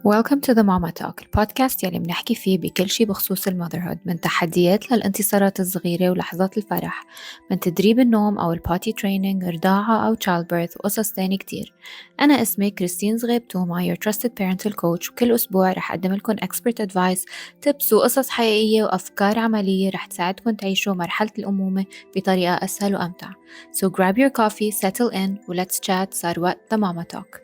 Welcome to the Mama Talk البودكاست يلي بنحكي فيه بكل شي بخصوص المotherhood، من تحديات للانتصارات الصغيرة ولحظات الفرح، من تدريب النوم أو البوتي تريننج، رضاعة أو childbirth وقصص تاني كتير. أنا اسمي كريستين زغيبتوما، your trusted parental coach، وكل أسبوع رح أقدم لكم expert advice، tips وقصص حقيقية وأفكار عملية رح تساعدكم تعيشوا مرحلة الأمومة بطريقة أسهل وأمتع. So grab your coffee, settle in, let's chat. صار وقت the Mama Talk.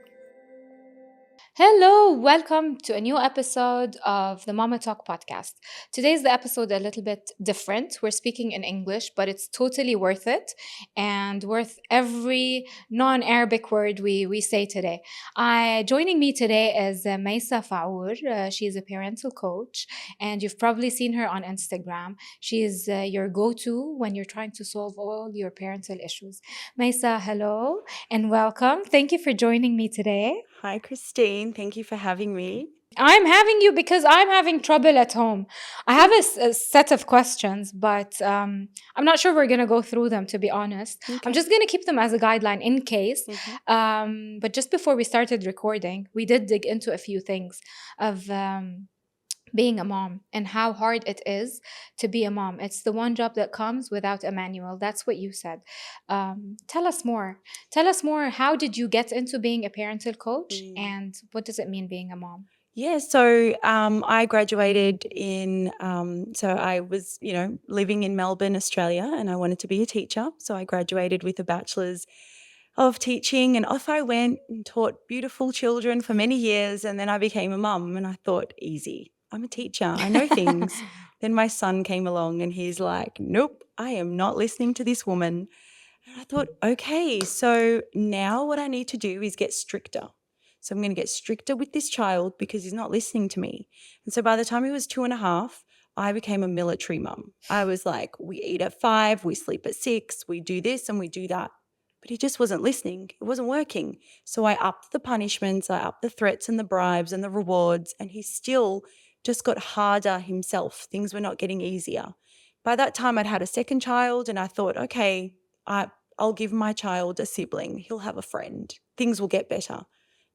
Hello, welcome to a new episode of the Mama Talk podcast. Today's the episode a little bit different. We're speaking in English, but it's totally worth it and worth every non-Arabic word we say today. Joining me today is Maysaa Faour. She's a parental coach, and you've probably seen her on Instagram. She is your go-to when you're trying to solve all your parental issues. Maysaa, hello and welcome. Thank you for joining me today. Hi, Christine. Thank you for having me. I'm having you because I'm having trouble at home. I have a set of questions, but I'm not sure we're going to go through them, to be honest. Okay. I'm just going to keep them as a guideline in case. But just before we started recording, we did dig into a few things of being a mom and how hard it is to be a mom. It's the one job that comes without a manual. That's what you said. Tell us more. Tell us more. How did you get into being a parental coach, and what does it mean being a mom? Yeah, so I graduated so I was, living in Melbourne, Australia, and I wanted to be a teacher. So I graduated with a bachelor's of teaching, and off I went and taught beautiful children for many years. And then I became a mum, and I thought, easy, I'm a teacher, I know things. Then my son came along and he's like, nope, I am not listening to this woman. And I thought, okay, so now what I need to do is get stricter. So I'm going to get stricter with this child because he's not listening to me. And so by the time he was 2.5, I became a military mum. I was like, we eat at 5, we sleep at 6, we do this and we do that. But he just wasn't listening. It wasn't working. So I upped the punishments, I upped the threats and the bribes and the rewards, and he still just got harder himself. Things were not getting easier. By that time, I'd had a second child, and I thought, okay, I'll give my child a sibling. He'll have a friend. Things will get better.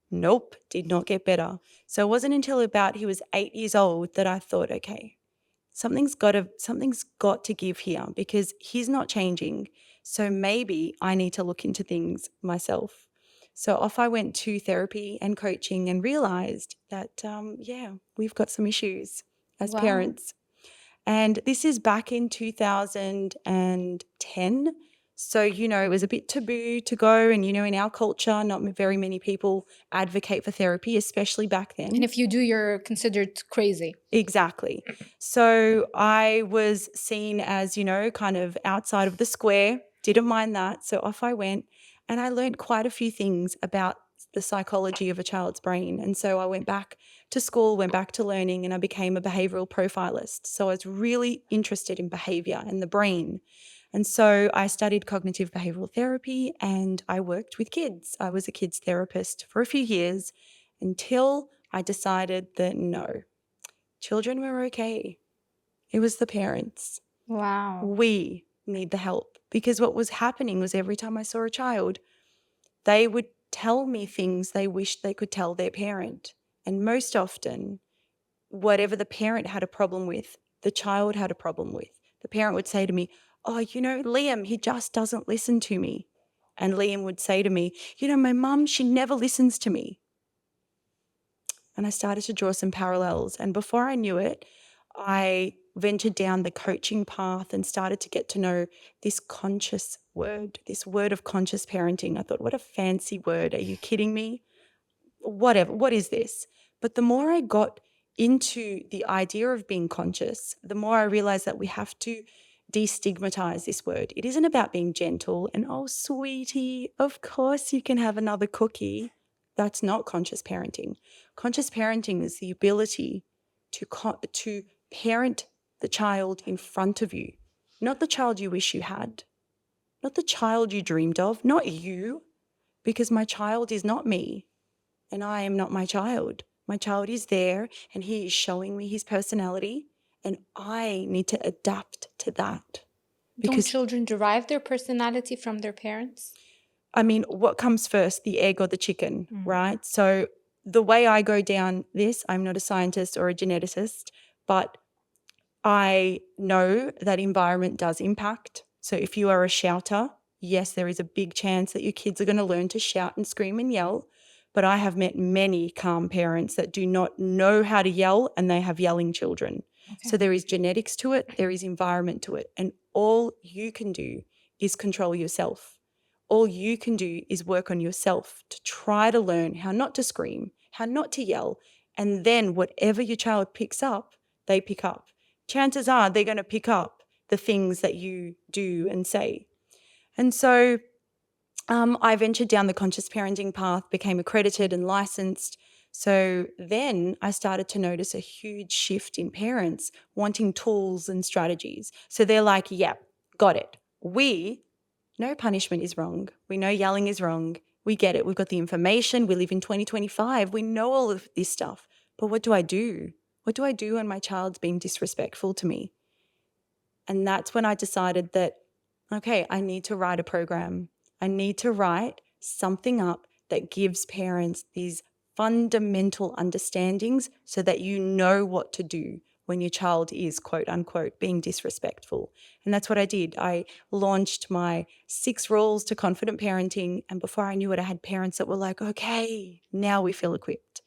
Nope, did not get better. So it wasn't until about he was 8 years old that I thought, okay, something's got to give here because he's not changing. So maybe I need to look into things myself. So off I went to therapy and coaching and realized that, we've got some issues as parents. And this is back in 2010. So, it was a bit taboo to go. And, in our culture, not very many people advocate for therapy, especially back then. And if you do, you're considered crazy. Exactly. So I was seen as, kind of outside of the square, didn't mind that. So off I went, and I learned quite a few things about the psychology of a child's brain. And so I went back to school, went back to learning, and I became a behavioral profilist. So I was really interested in behavior and the brain. And so I studied cognitive behavioral therapy and I worked with kids. I was a kids therapist for a few years until I decided that no, children were okay. It was the parents. Wow. We need the help, because what was happening was every time I saw a child, they would tell me things they wished they could tell their parent. And most often, whatever the parent had a problem with, the child had a problem with. The parent would say to me, oh, Liam, he just doesn't listen to me. And Liam would say to me, my mum, she never listens to me. And I started to draw some parallels. And before I knew it, I ventured down the coaching path and started to get to know this conscious word, this word of conscious parenting. I thought, what a fancy word. Are you kidding me? Whatever. What is this? But the more I got into the idea of being conscious, the more I realized that we have to destigmatize this word. It isn't about being gentle and, oh, sweetie, of course you can have another cookie. That's not conscious parenting. Conscious parenting is the ability to parent the child in front of you, not the child you wish you had, not the child you dreamed of, not you, because my child is not me and I am not my child. My child is there and he is showing me his personality, and I need to adapt to that. Don't children derive their personality from their parents? I mean, what comes first, the egg or the chicken, right? So the way I go down this, I'm not a scientist or a geneticist, but I know that environment does impact. So if you are a shouter, yes, there is a big chance that your kids are going to learn to shout and scream and yell. But I have met many calm parents that do not know how to yell and they have yelling children. Okay. So there is genetics to it, there is environment to it. And all you can do is control yourself. All you can do is work on yourself to try to learn how not to scream, how not to yell. And then whatever your child picks up, they pick up. Chances are they're going to pick up the things that you do and say. And so I ventured down the conscious parenting path, became accredited and licensed. So then I started to notice a huge shift in parents wanting tools and strategies. So they're like, yep, got it. We know punishment is wrong. We know yelling is wrong. We get it. We've got the information. We live in 2025. We know all of this stuff. But what do I do? What do I do when my child's being disrespectful to me? And that's when I decided that, okay, I need to write a program. I need to write something up that gives parents these fundamental understandings so that you know what to do when your child is, quote unquote, being disrespectful. And that's what I did. I launched my 6 rules to confident parenting. And before I knew it, I had parents that were like, okay, now we feel equipped.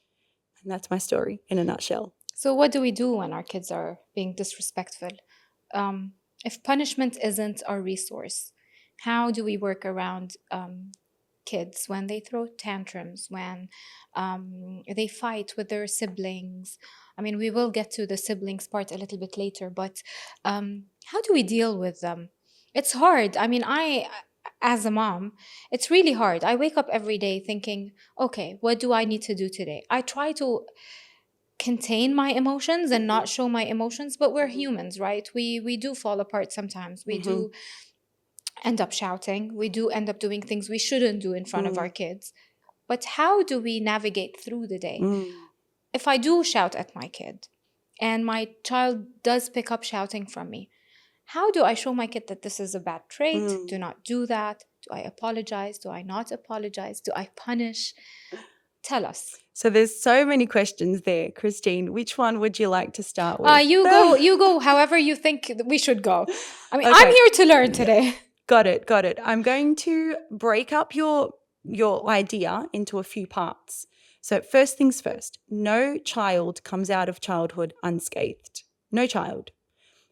And that's my story in a nutshell. So, what do we do when our kids are being disrespectful? If punishment isn't our resource, how do we work around kids when they throw tantrums, when they fight with their siblings? I mean, we will get to the siblings part a little bit later, but how do we deal with them? It's hard. I mean, as a mom, it's really hard. I wake up every day thinking, okay, what do I need to do today? I try to contain my emotions and not show my emotions, but we're humans, right? We do fall apart sometimes. We do end up shouting. We do end up doing things we shouldn't do in front of our kids. But how do we navigate through the day? If I do shout at my kid and my child does pick up shouting from me, how do I show my kid that this is a bad trait? Do not do that. Do I apologize? Do I not apologize? Do I punish? Tell us. So there's so many questions there, Christine. Which one would you like to start with? You go however you think we should go. I mean, okay. I'm here to learn today. Got it. I'm going to break up your idea into a few parts. So first things first, no child comes out of childhood unscathed. No child.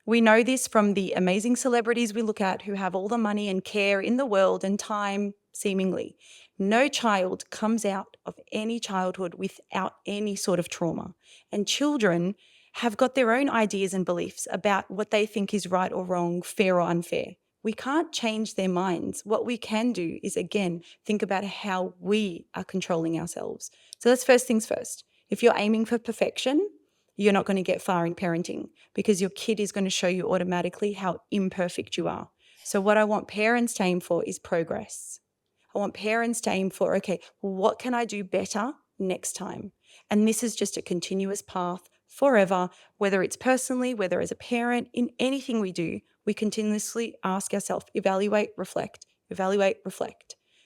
We know this from the amazing celebrities we look at who have all the money and care in the world and time, seemingly. No child comes out of any childhood without any sort of trauma. And children have got their own ideas and beliefs about what they think is right or wrong, fair or unfair. We can't change their minds. What we can do is, again, think about how we are controlling ourselves. So that's first things first. If you're aiming for perfection, you're not going to get far in parenting because your kid is going to show you automatically how imperfect you are. So what I want parents to aim for is progress. I want parents to aim for, okay, what can I do better next time? And this is just a continuous path forever, whether it's personally, whether as a parent, in anything we do, we continuously ask ourselves, evaluate, reflect.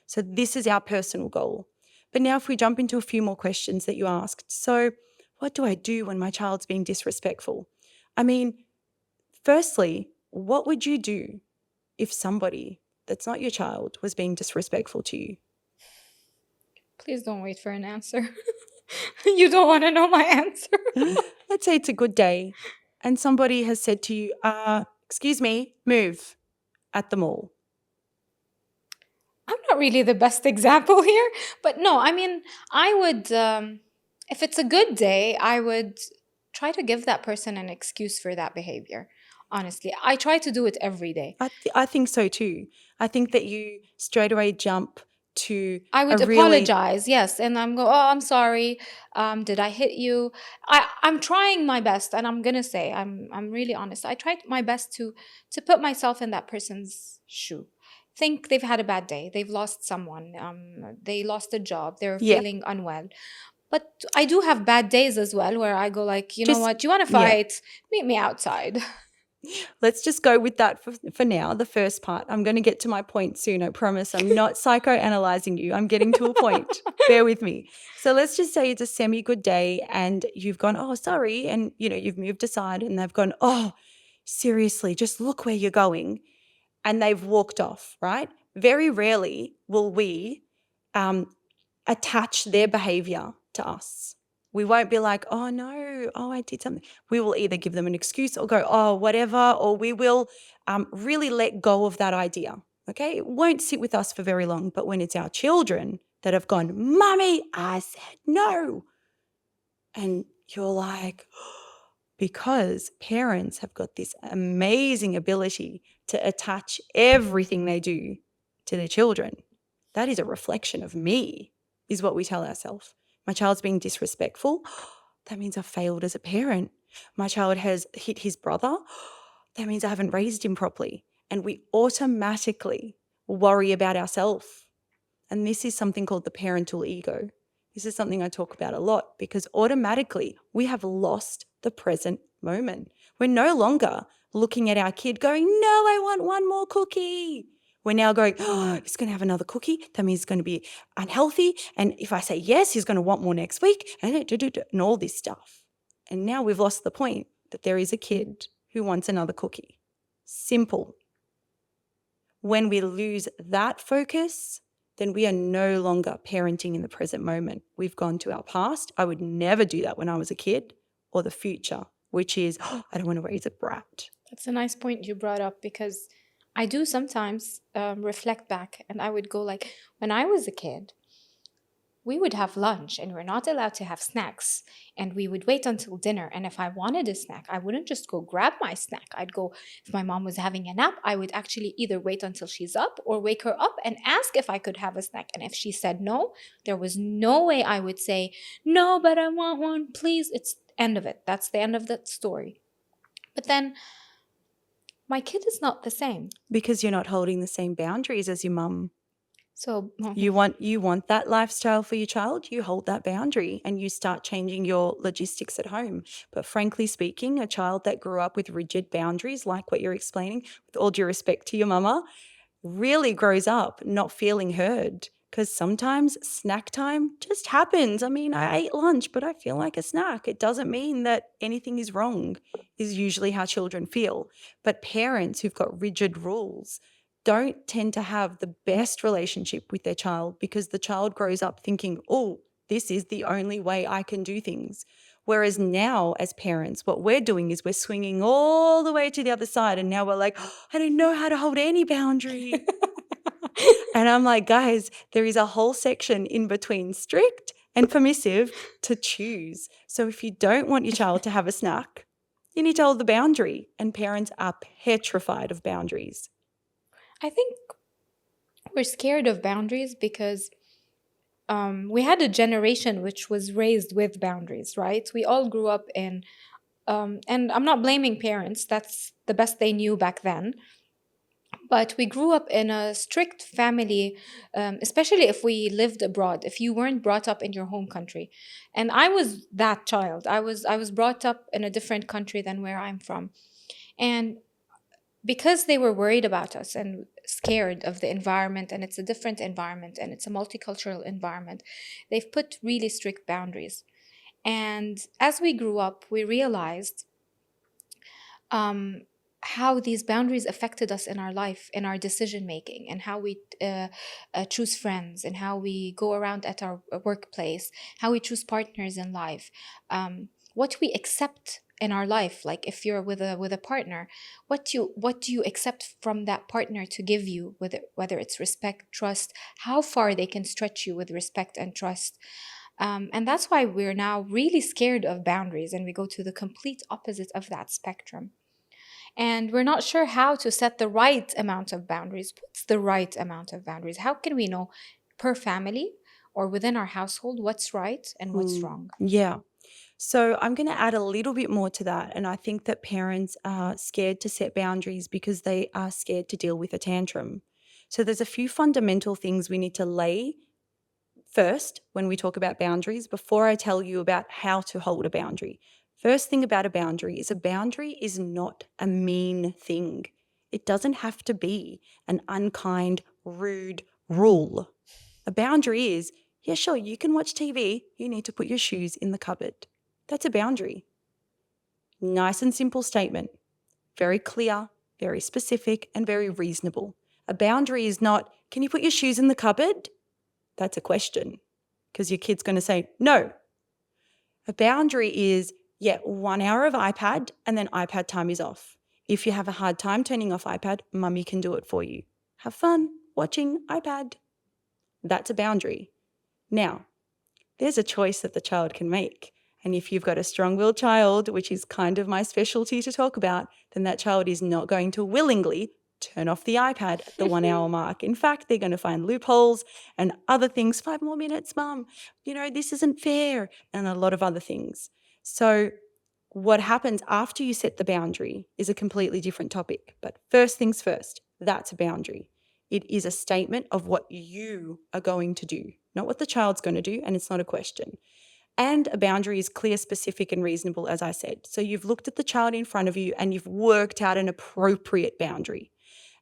So this is our personal goal. But now if we jump into a few more questions that you asked. So what do I do when my child's being disrespectful? I mean, firstly, what would you do if somebody that's not your child was being disrespectful to you? Please don't wait for an answer. You don't want to know my answer. Let's say it's a good day and somebody has said to you, excuse me, move at the mall. I'm not really the best example here, but no, I mean, I would, if it's a good day, I would try to give that person an excuse for that behavior. Honestly, I try to do it every day. I think so too. I think that you straight away jump to I would apologize, yes, and oh, I'm sorry. Did I hit you? I'm trying my best, and I'm gonna say I'm really honest. I tried my best to put myself in that person's shoe. Think they've had a bad day. They've lost someone. They lost a job. They're feeling unwell. But I do have bad days as well, where I go like, you know what? You want to fight? Meet me outside. Let's just go with that for now, the first part. I'm going to get to my point soon, I promise. I'm not psychoanalyzing you. I'm getting to a point. Bear with me. So let's just say it's a semi-good day and you've gone, oh, sorry, and you've moved aside and they've gone, oh, seriously, just look where you're going. And they've walked off, right? Very rarely will we um, attach their behavior to us. We won't be like, oh no, oh, I did something. We will either give them an excuse or go, oh, whatever, or we will really let go of that idea. Okay. It won't sit with us for very long. But when it's our children that have gone, Mummy, I said no. And you're like, because parents have got this amazing ability to attach everything they do to their children. That is a reflection of me, is what we tell ourselves. My child's being disrespectful. That means I failed as a parent. My child has hit his brother. That means I haven't raised him properly. And we automatically worry about ourselves. And this is something called the parental ego. This is something I talk about a lot because automatically we have lost the present moment. We're no longer looking at our kid going, no, I want one more cookie. We're now going, oh, he's going to have another cookie. That means he's going to be unhealthy. And if I say yes, he's going to want more next week and all this stuff. And now we've lost the point that there is a kid who wants another cookie. Simple. When we lose that focus, then we are no longer parenting in the present moment. We've gone to our past. I would never do that when I was a kid, or the future, which is, oh, I don't want to raise a brat. That's a nice point you brought up because I do sometimes reflect back and I would go like, when I was a kid, we would have lunch and we're not allowed to have snacks. And we would wait until dinner. And if I wanted a snack, I wouldn't just go grab my snack. I'd go, if my mom was having a nap, I would actually either wait until she's up or wake her up and ask if I could have a snack. And if she said no, there was no way I would say, no, but I want one, please. It's end of it. That's the end of that story. But then my kid is not the same. Because you're not holding the same boundaries as your mum. So you want that lifestyle for your child, you hold that boundary and you start changing your logistics at home. But frankly speaking, a child that grew up with rigid boundaries, like what you're explaining, with all due respect to your mama, really grows up not feeling heard. Because sometimes snack time just happens. I mean, I ate lunch, but I feel like a snack. It doesn't mean that anything is wrong, is usually how children feel. But parents who've got rigid rules don't tend to have the best relationship with their child because the child grows up thinking, oh, this is the only way I can do things. Whereas now, as parents, what we're doing is we're swinging all the way to the other side. And now we're like, oh, I don't know how to hold any boundary. And I'm like, guys, there is a whole section in between strict and permissive to choose. So if you don't want your child to have a snack, you need to hold the boundary. And parents are petrified of boundaries. I think we're scared of boundaries because we had a generation which was raised with boundaries, right? We all grew up in, and I'm not blaming parents, that's the best they knew back then. But we grew up in a strict family, especially if we lived abroad, if you weren't brought up in your home country. And I was that child. I was brought up in a different country than where I'm from. And because they were worried about us and scared of the environment, and it's a different environment and it's a multicultural environment, they've put really strict boundaries. And as we grew up, we realized um, how these boundaries affected us in our life, in our decision making, and how we choose friends, and how we go around at our workplace, how we choose partners in life, what we accept in our life. Like if you're with a partner, what do you accept from that partner to give you, whether it's respect, trust, how far they can stretch you with respect and trust. And that's why we're now really scared of boundaries, and we go to the complete opposite of that spectrum. And we're not sure how to set the right amount of boundaries. What's the right amount of boundaries? How can we know per family or within our household what's right and what's wrong? Yeah. So I'm going to add a little bit more to that. And I think that parents are scared to set boundaries because they are scared to deal with a tantrum. So there's a few fundamental things we need to lay first when we talk about boundaries before I tell you about how to hold a boundary. First thing about a boundary is not a mean thing. It doesn't have to be an unkind, rude rule. A boundary is, yeah, sure, you can watch TV, you need to put your shoes in the cupboard. That's a boundary. Nice and simple statement. Very clear, very specific, and very reasonable. A boundary is not, can you put your shoes in the cupboard? That's a question, because your kid's going to say, no. A boundary is, yeah, 1 hour of iPad and then iPad time is off. If you have a hard time turning off iPad, mummy can do it for you. Have fun watching iPad. That's a boundary. Now, there's a choice that the child can make. And if you've got a strong-willed child, which is kind of my specialty to talk about, then that child is not going to willingly turn off the iPad at the 1 hour mark. In fact, they're going to find loopholes and other things. 5 more minutes, mum. This isn't fair. And a lot of other things. So what happens after you set the boundary is a completely different topic. But first things first, that's a boundary. It is a statement of what you are going to do, not what the child's going to do, and it's not a question. And a boundary is clear, specific, and reasonable, as I said. So you've looked at the child in front of you and you've worked out an appropriate boundary.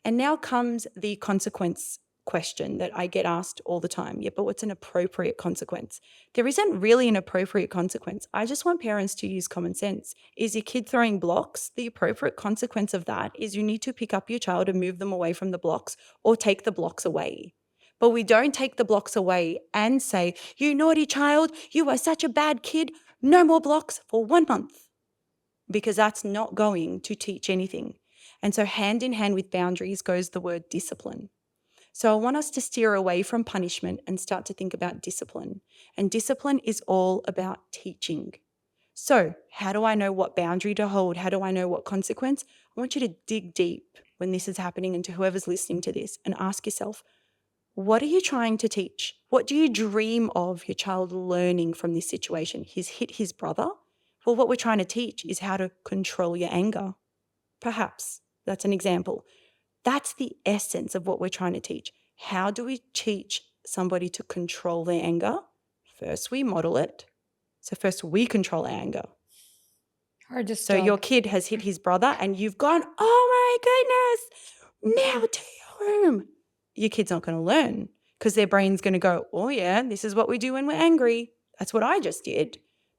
And now comes the consequence question that I get asked all the time. Yeah, but what's an appropriate consequence? There isn't really an appropriate consequence. I just want parents to use common sense. Is your kid throwing blocks? The appropriate consequence of that is you need to pick up your child and move them away from the blocks or take the blocks away. But we don't take the blocks away and say, you naughty child, you are such a bad kid, no more blocks for 1 month. Because that's not going to teach anything. And so hand in hand with boundaries goes the word discipline. So I want us to steer away from punishment and start to think about discipline. And discipline is all about teaching. So how do I know what boundary to hold? How do I know what consequence? I want you to dig deep when this is happening and to whoever's listening to this and ask yourself, what are you trying to teach? What do you dream of your child learning from this situation? He's hit his brother. Well, what we're trying to teach is how to control your anger. Perhaps that's an example. That's the essence of what we're trying to teach. How do we teach somebody to control their anger? First, we model it. So first we control our anger. Hardest So your job. kid has hit his brother and you've gone, oh my goodness, now to your room. Your kid's not going to learn because their brain's going to go, oh yeah, this is what we do when we're angry. That's what I just did.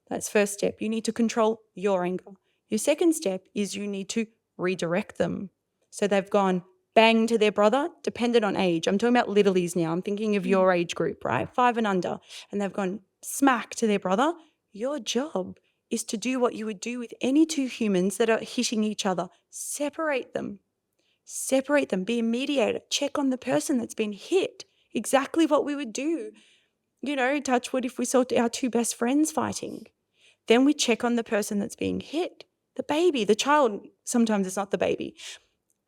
That's first step. You need to control your anger. Your second step is you need to redirect them. So they've gone bang to their brother, dependent on age. I'm talking about littlies now. I'm thinking of your age group, right? 5 and under. And they've gone smack to their brother. Your job is to do what you would do with any two humans that are hitting each other. Separate them. Separate them. Be a mediator. Check on the person that's been hit. Exactly what we would do. Touch wood if we saw our two best friends fighting. Then we check on the person that's being hit. The baby, the child, sometimes it's not the baby.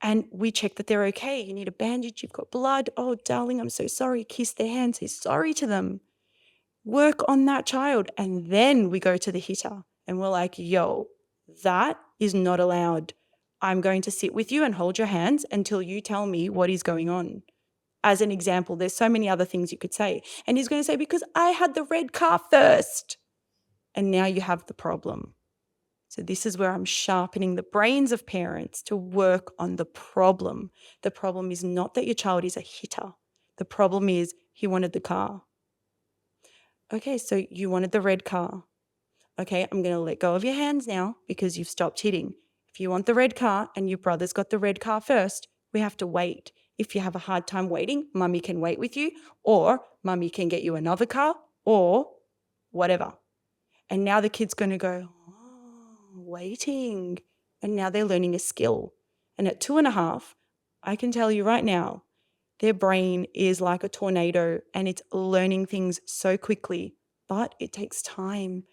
And we check that they're okay. You need a bandage, you've got blood. Oh, darling, I'm so sorry. Kiss their hand, say sorry to them. Work on that child. And then we go to the hitter and we're like, yo, that is not allowed. I'm going to sit with you and hold your hands until you tell me what is going on. As an example, there's so many other things you could say. And he's going to say, because I had the red car first. And now you have the problem. So this is where I'm sharpening the brains of parents to work on the problem. The problem is not that your child is a hitter. The problem is he wanted the car. Okay, so you wanted the red car. Okay, I'm going to let go of your hands now because you've stopped hitting. If you want the red car and your brother's got the red car first, we have to wait. If you have a hard time waiting, mummy can wait with you, or mummy can get you another car, or whatever. And now the kid's going to go, oh, waiting. And now they're learning a skill. And at 2.5, I can tell you right now, their brain is like a tornado and it's learning things so quickly, but it takes time.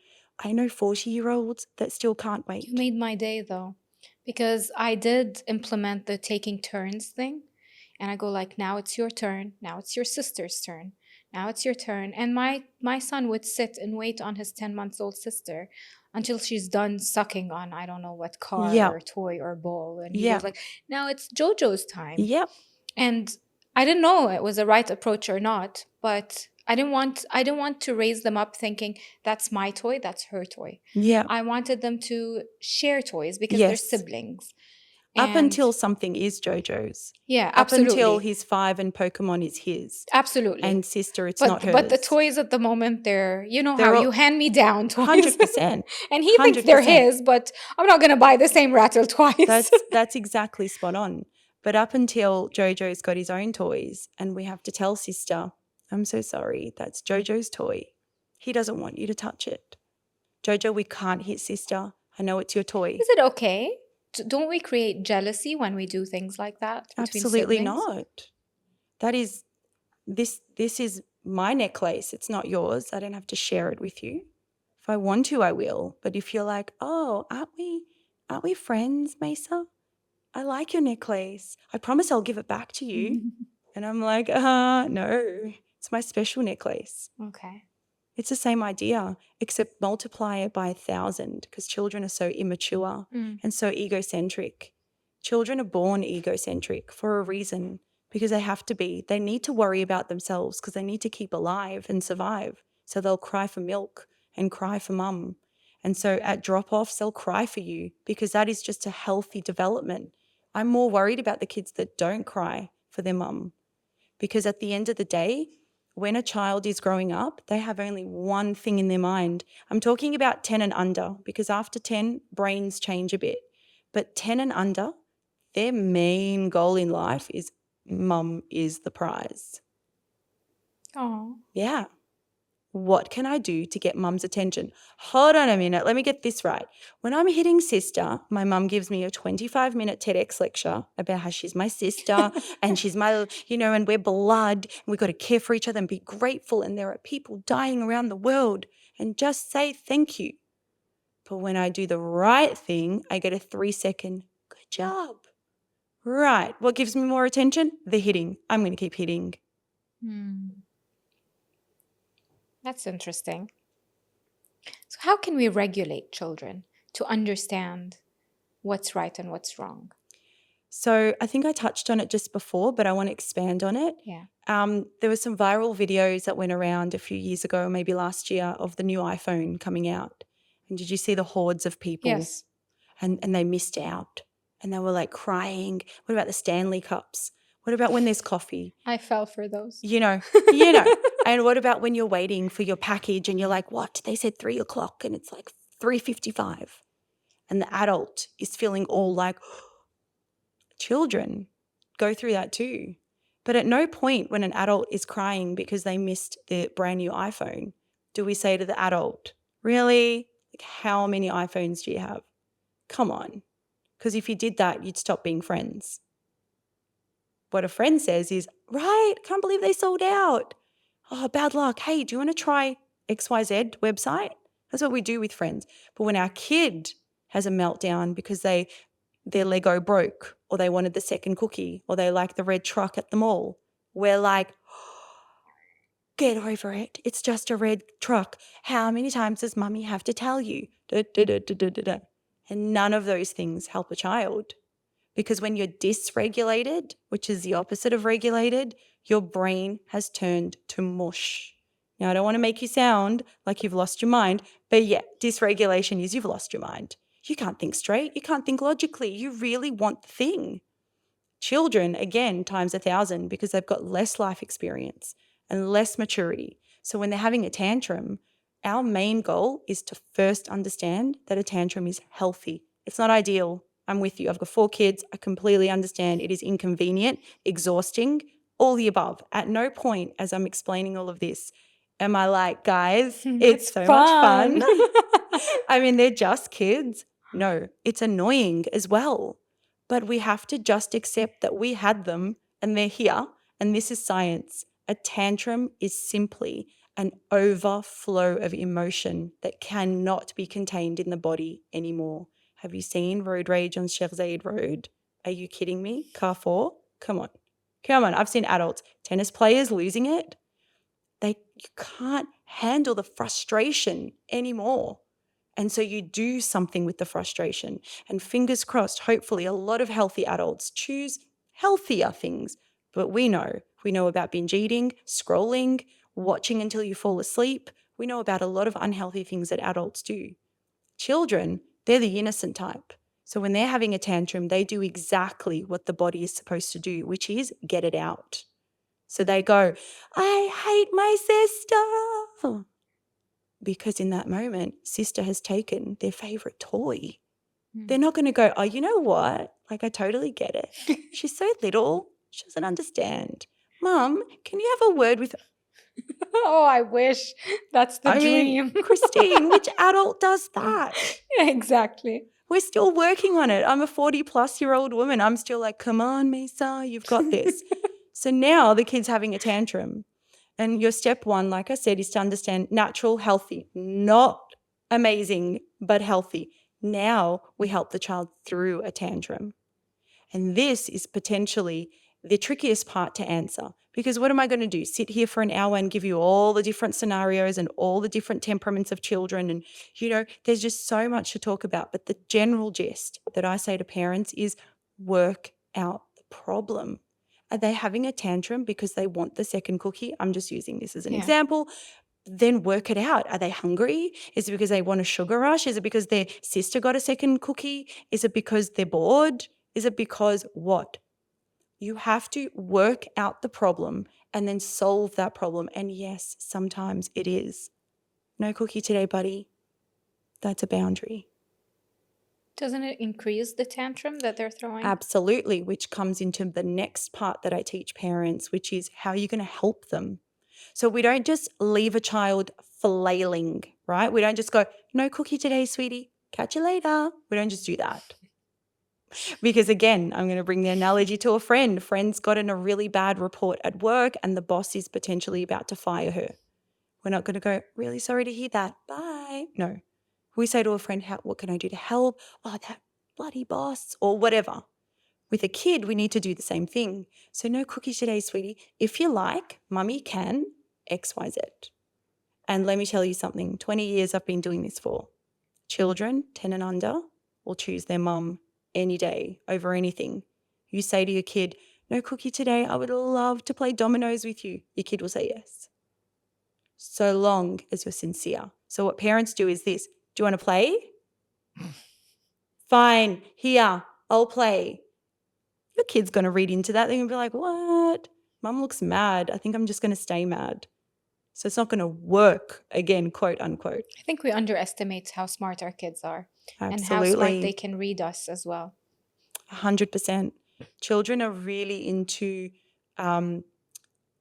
I know 40-year-olds that still can't You wait. made my day though, because I did implement the taking turns thing. And I go like, now it's your turn. Now it's your sister's turn. Now it's your turn. And my son would sit and wait on his 10 months old sister until she's done sucking on I don't know what car Yeah, or toy or ball. And he yeah, goes like, now it's Jojo's time. yep, And I didn't know it was the right approach or not, but I didn't want to raise them up thinking that's my toy, that's her toy. Yeah. I wanted them to share toys because they're Yes. siblings. Up And until something is JoJo's. yeah, Up until absolutely. he's 5 and Pokemon is his. Absolutely. And sister, it's not But the hers. toys at the moment, they're, you know how They're you all hand me down toys. 100%. And he thinks they're 100%. his, but I'm not going to buy the same rattle twice. That's exactly spot on. But up until JoJo's got his own toys and we have to tell sister, I'm so sorry, that's JoJo's toy. He doesn't want you to touch it. JoJo, we can't hit sister. I know it's your toy. Is it okay? Don't we create jealousy when we do things like that between Absolutely siblings? not. That is this is my necklace. It's not yours. I don't have to share it with you. If I want to, I will. But if you're like, oh, aren't we friends, Maysaa? I like your necklace. I promise I'll give it back to you. And I'm like, no, it's my special necklace. Okay. It's the same idea, except multiply it by 1,000 because children are so immature and so egocentric. Children are born egocentric for a reason because they have to be. They need to worry about themselves because they need to keep alive and survive. So they'll cry for milk and cry for mum. And so at drop-offs, they'll cry for you because that is just a healthy development. I'm more worried about the kids that don't cry for their mum because at the end of the day, when a child is growing up, they have only one thing in their mind. I'm talking about 10 and under because after 10, brains change a bit. But 10 and under, their main goal in life is mum is the prize. Oh. Yeah. What can I do to get mum's attention? Hold on a minute. Let me get this right. When I'm hitting sister, my mum gives me a 25-minute TEDx lecture about how she's my sister and she's my, and we're blood and we've got to care for each other and be grateful. And there are people dying around the world and just say thank you. But when I do the right thing, I get a 3-second, good job. Right. What gives me more attention? The hitting. I'm going to keep hitting. That's interesting. So, how can we regulate children to understand what's right and what's wrong? So I think I touched on it just before, but I want to expand on it. Yeah. There were some viral videos that went around a few years ago, maybe last year, of the new iPhone coming out. And did you see the hordes of people? Yes. And they missed out. And they were like crying. What about the Stanley Cups? What about when there's coffee? I fell for those. You know. And what about when you're waiting for your package and you're like, what? They said 3 o'clock and it's like 3:55. And the adult is feeling all like, children go through that too. But at no point when an adult is crying because they missed their brand new iPhone, do we say to the adult, really? Like, how many iPhones do you have? Come on. Because if you did that, you'd stop being friends. What a friend says is, right, can't believe they sold out. Oh, bad luck. Hey, do you want to try XYZ website? That's what we do with friends. But when our kid has a meltdown because their Lego broke or they wanted the second cookie or they like the red truck at the mall, we're like, get over it. It's just a red truck. How many times does mummy have to tell you? Da, da, da, da, da, da, da. And none of those things help a child. Because when you're dysregulated, which is the opposite of regulated, your brain has turned to mush. Now, I don't want to make you sound like you've lost your mind, but yeah, dysregulation is you've lost your mind. You can't think straight. You can't think logically. You really want the thing. Children, again, times 1,000 because they've got less life experience and less maturity. So when they're having a tantrum, our main goal is to first understand that a tantrum is healthy. It's not ideal. I'm with you. I've got 4 kids. I completely understand it is inconvenient, exhausting, all the above. At no point as I'm explaining all of this am I like, guys, it's so much fun. I mean, they're just kids. No, it's annoying as well. But we have to just accept that we had them and they're here, and this is science. A tantrum is simply an overflow of emotion that cannot be contained in the body anymore. Have you seen road rage on Sheikh Zayed Road? Are you kidding me? Carrefour? Come on. I've seen adults, tennis players losing it. You can't handle the frustration anymore. And so you do something with the frustration. And fingers crossed, hopefully a lot of healthy adults choose healthier things. But we know about binge eating, scrolling, watching until you fall asleep. We know about a lot of unhealthy things that adults do. Children, they're the innocent type. So when they're having a tantrum, they do exactly what the body is supposed to do, which is get it out. So they go, I hate my sister. Because in that moment, sister has taken their favorite toy. They're not going to go, oh, you know what? Like, I totally get it. She's so little. She doesn't understand. Mum, can you have a word with her? Oh, I wish. That's the dream. Christine, which adult does that? Exactly. We're still working on it. I'm a 40-plus-year-old woman. I'm still like, come on, Maysaa, you've got this. So now the kid's having a tantrum. And your step one, like I said, is to understand natural, healthy, not amazing, but healthy. Now we help the child through a tantrum. And this is potentially the trickiest part to answer, because what am I going to do? Sit here for an hour and give you all the different scenarios and all the different temperaments of children? And, there's just so much to talk about. But the general gist that I say to parents is work out the problem. Are they having a tantrum because they want the second cookie? I'm just using this as an example. Then work it out. Are they hungry? Is it because they want a sugar rush? Is it because their sister got a second cookie? Is it because they're bored? Is it because what? You have to work out the problem and then solve that problem. And yes, sometimes it is. No cookie today, buddy. That's a boundary. Doesn't it increase the tantrum that they're throwing? Absolutely, which comes into the next part that I teach parents, which is how you're going to help them. So we don't just leave a child flailing, right? We don't just go, no cookie today, sweetie. Catch you later. We don't just do that. Because again, I'm going to bring the analogy to a friend. Friend's gotten a really bad report at work and the boss is potentially about to fire her. We're not going to go, really sorry to hear that. Bye. No. We say to a friend, what can I do to help? Oh, that bloody boss or whatever. With a kid, we need to do the same thing. So no cookies today, sweetie. If you like, mummy can X, Y, Z. And let me tell you something, 20 years I've been doing this for. Children 10 and under will choose their mum any day over anything. You say to your kid, no cookie today, I would love to play dominoes with you. Your kid will say yes. So long as you're sincere. So what parents do is this, do you want to play? Fine, here, I'll play. Your kid's going to read into that. They're going to be like, what? Mum looks mad. I think I'm just going to stay mad. So it's not going to work again, quote unquote. I think we underestimate how smart our kids are. Absolutely. And how smart they can read us as well. 100%. Children are really into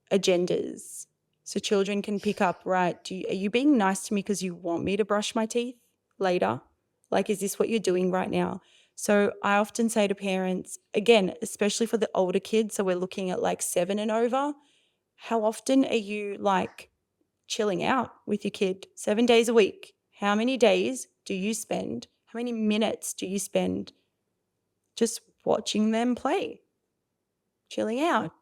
agendas. So children can pick up, right, are you being nice to me because you want me to brush my teeth later? Like, is this what you're doing right now? So I often say to parents, again, especially for the older kids, so we're looking at like 7 and over, how often are you like chilling out with your kid 7 days a week? How many days do you spend? How many minutes do you spend just watching them play, chilling out,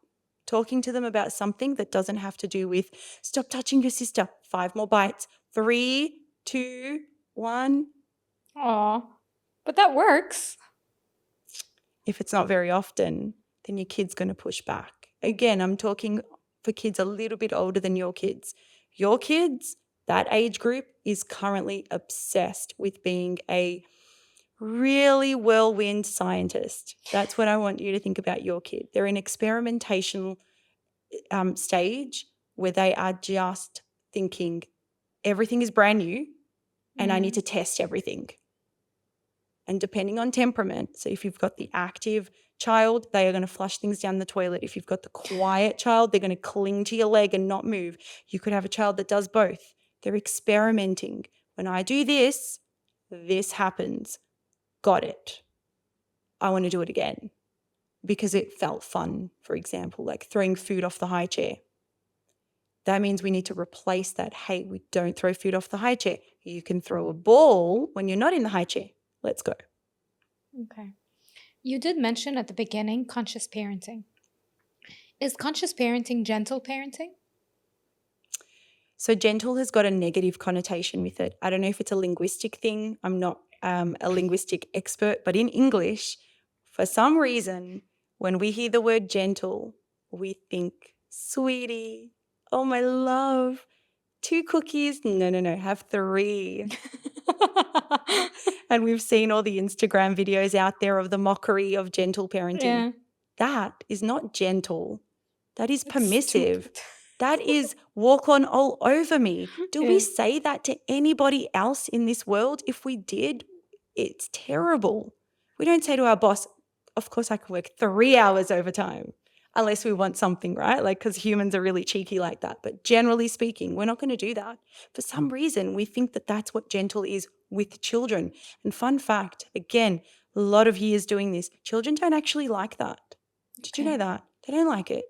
talking to them about something that doesn't have to do with stop touching your sister, 5 more bites, 3, 2, 1. Aw, but that works. If it's not very often, then your kid's going to push back. Again, I'm talking for kids a little bit older than your kids. Your kids, that age group, is currently obsessed with being a really whirlwind scientist. That's what I want you to think about your kid. They're in experimentation stage where they are just thinking everything is brand new and I need to test everything. And depending on temperament, so if you've got the active child, they are going to flush things down the toilet. If you've got the quiet child, they're going to cling to your leg and not move. You could have a child that does both. They're experimenting. When I do this, this happens. Got it. I want to do it again because it felt fun, for example, like throwing food off the high chair. That means we need to replace that. Hey, we don't throw food off the high chair. You can throw a ball when you're not in the high chair. Let's go. Okay. You did mention at the beginning conscious parenting. Is conscious parenting gentle parenting? So gentle has got a negative connotation with it. I don't know if it's a linguistic thing. I'm not a linguistic expert, but in English, for some reason, when we hear the word gentle, we think, sweetie, Oh, my love. 2 cookies? No, have 3. And we've seen all the Instagram videos out there of the mockery of gentle parenting. Yeah. That is not gentle. That is It's permissive. stupid. That is walk on all over me. Do we Yeah. say that to anybody else in this world? If we did, it's terrible. We don't say to our boss, of course I can work 3 hours overtime, unless we want something, right? Like, because humans are really cheeky like that. But generally speaking, we're not going to do that. For some reason, we think that that's what gentle is with children. And fun fact, again, a lot of years doing this, children don't actually like that. Did you Okay. know that? They don't like it.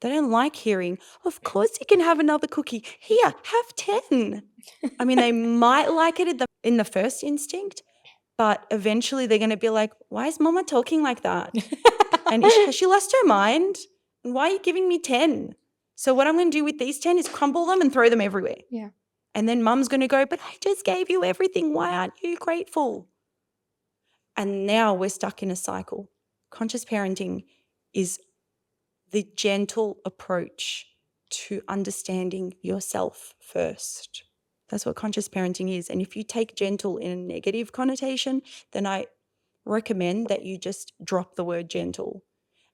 They don't like hearing, of course you can have another cookie. Here, have 10. I mean, they might like it in the first instinct, but eventually they're going to be like, why is mama talking like that? And has she lost her mind? And why are you giving me 10? So what I'm going to do with these 10 is crumble them and throw them everywhere. Yeah. And then mum's going to go, but I just gave you everything. Why aren't you grateful? And now we're stuck in a cycle. Conscious parenting is the gentle approach to understanding yourself first. That's what conscious parenting is. And if you take gentle in a negative connotation, then I recommend that you just drop the word gentle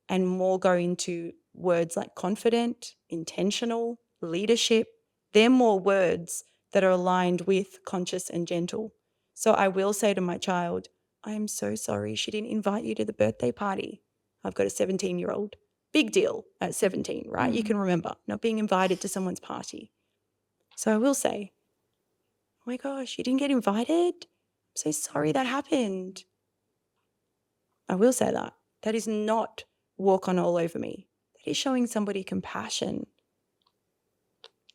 and more go into words like confident, intentional, leadership. They're more words that are aligned with conscious and gentle. So I will say to my child, I am so sorry she didn't invite you to the birthday party. I've got a 17-year-old. Big deal at 17, right? You can remember not being invited to someone's party. So I will say, oh my gosh, you didn't get invited? I'm so sorry that happened. I will say that. That is not walk on all over me. That is showing somebody compassion.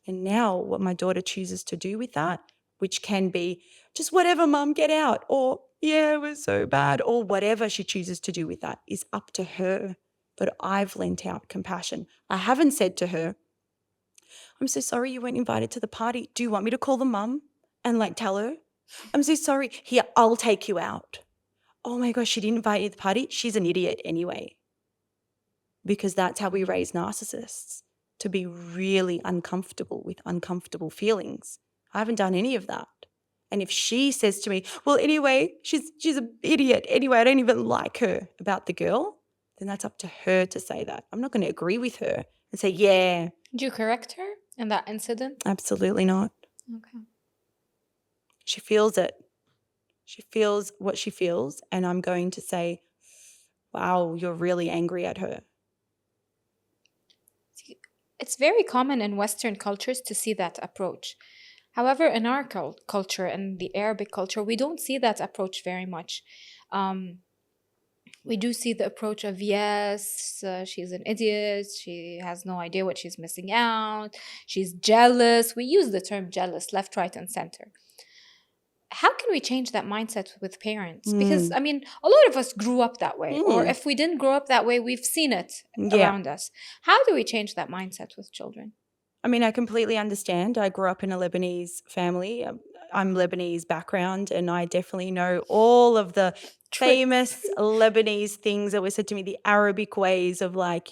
And now what my daughter chooses to do with that, which can be just whatever, mum, get out, or yeah, it was so bad, or whatever she chooses to do with that is up to her. But I've lent out compassion. I haven't said to her, I'm so sorry you weren't invited to the party. Do you want me to call the mum and like tell her? I'm so sorry. Here, I'll take you out. Oh my gosh, she didn't invite you to the party. She's an idiot anyway. Because that's how we raise narcissists, to be really uncomfortable with uncomfortable feelings. I haven't done any of that. And if she says to me, well, anyway, she's an idiot. Anyway, I don't even like her about the girl, then that's up to her to say that. I'm not going to agree with her and say, yeah, Did you correct her in that incident? absolutely not. Okay. She feels it. She feels what she feels. And I'm going to say, wow, you're really angry at her. It's very common in Western cultures to see that approach. However, in our culture and the Arabic culture, we don't see that approach very much. Um, we do see the approach of, yes, she's an idiot, she has no idea what she's missing out, she's jealous. We use the term jealous left, right, and center. How can we change that mindset with parents? Because, I mean, a lot of us grew up that way. Or if we didn't grow up that way, we've seen it Yeah. around us. How do we change that mindset with children? I mean, I completely understand. I grew up in a Lebanese family. I'm Lebanese background, and I definitely know all of the famous Lebanese things that were said to me, the Arabic ways of like,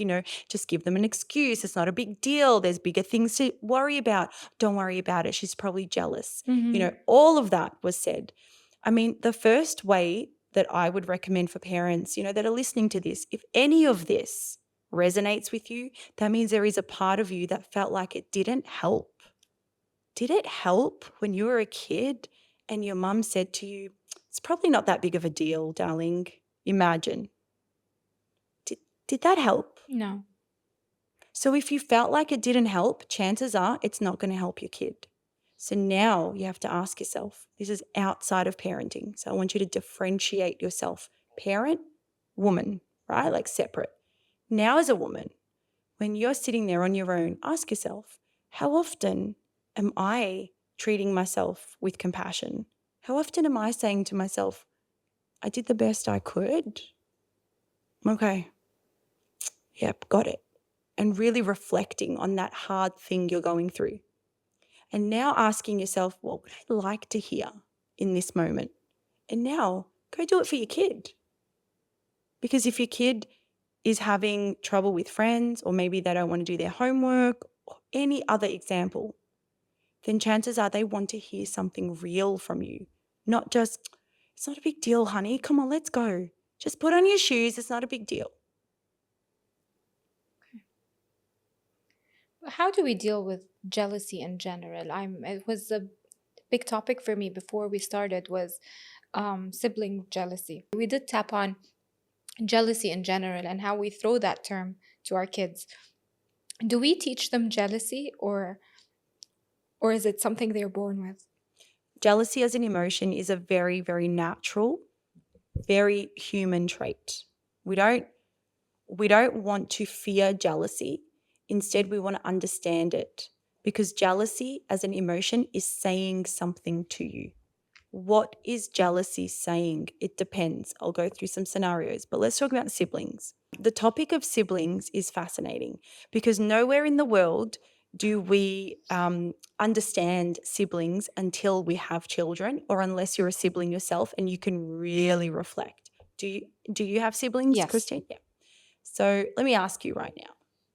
just give them an excuse. It's not a big deal. There's bigger things to worry about. Don't worry about it. She's probably jealous. All of that was said. I mean, the first way that I would recommend for parents, that are listening to this, if any of this resonates with you, that means there is a part of you that felt like it didn't help. Did it help when you were a kid and your mum said to you, it's probably not that big of a deal, darling? Imagine. Did that help? No. So if you felt like it didn't help, chances are it's not going to help your kid. So now you have to ask yourself, this is outside of parenting. So I want you to differentiate yourself. Parent, woman, right? Like separate. Now as a woman, when you're sitting there on your own, ask yourself, how often am I treating myself with compassion? How often am I saying to myself, I did the best I could? Okay. Yep, got it. And really reflecting on that hard thing you're going through. And now asking yourself, what would I like to hear in this moment? And now go do it for your kid. Because if your kid is having trouble with friends, or maybe they don't want to do their homework, or any other example, then chances are they want to hear something real from you, not just, it's not a big deal, honey. Come on, let's go. Just put on your shoes. It's not a big deal. How do we deal with jealousy in general? It was a big topic for me before we started was sibling jealousy. We did tap on jealousy in general and how we throw that term to our kids. Do we teach them jealousy, or is it something they're born with? Jealousy as an emotion is a very, very natural, very human trait. We don't want to fear jealousy. Instead, we want to understand it, because jealousy as an emotion is saying something to you. What is jealousy saying? It depends. I'll go through some scenarios, but let's talk about siblings. The topic of siblings is fascinating because nowhere in the world do we understand siblings until we have children, or unless you're a sibling yourself and you can really reflect. Do you have siblings, Yes, Christine? Yeah. So let me ask you right now.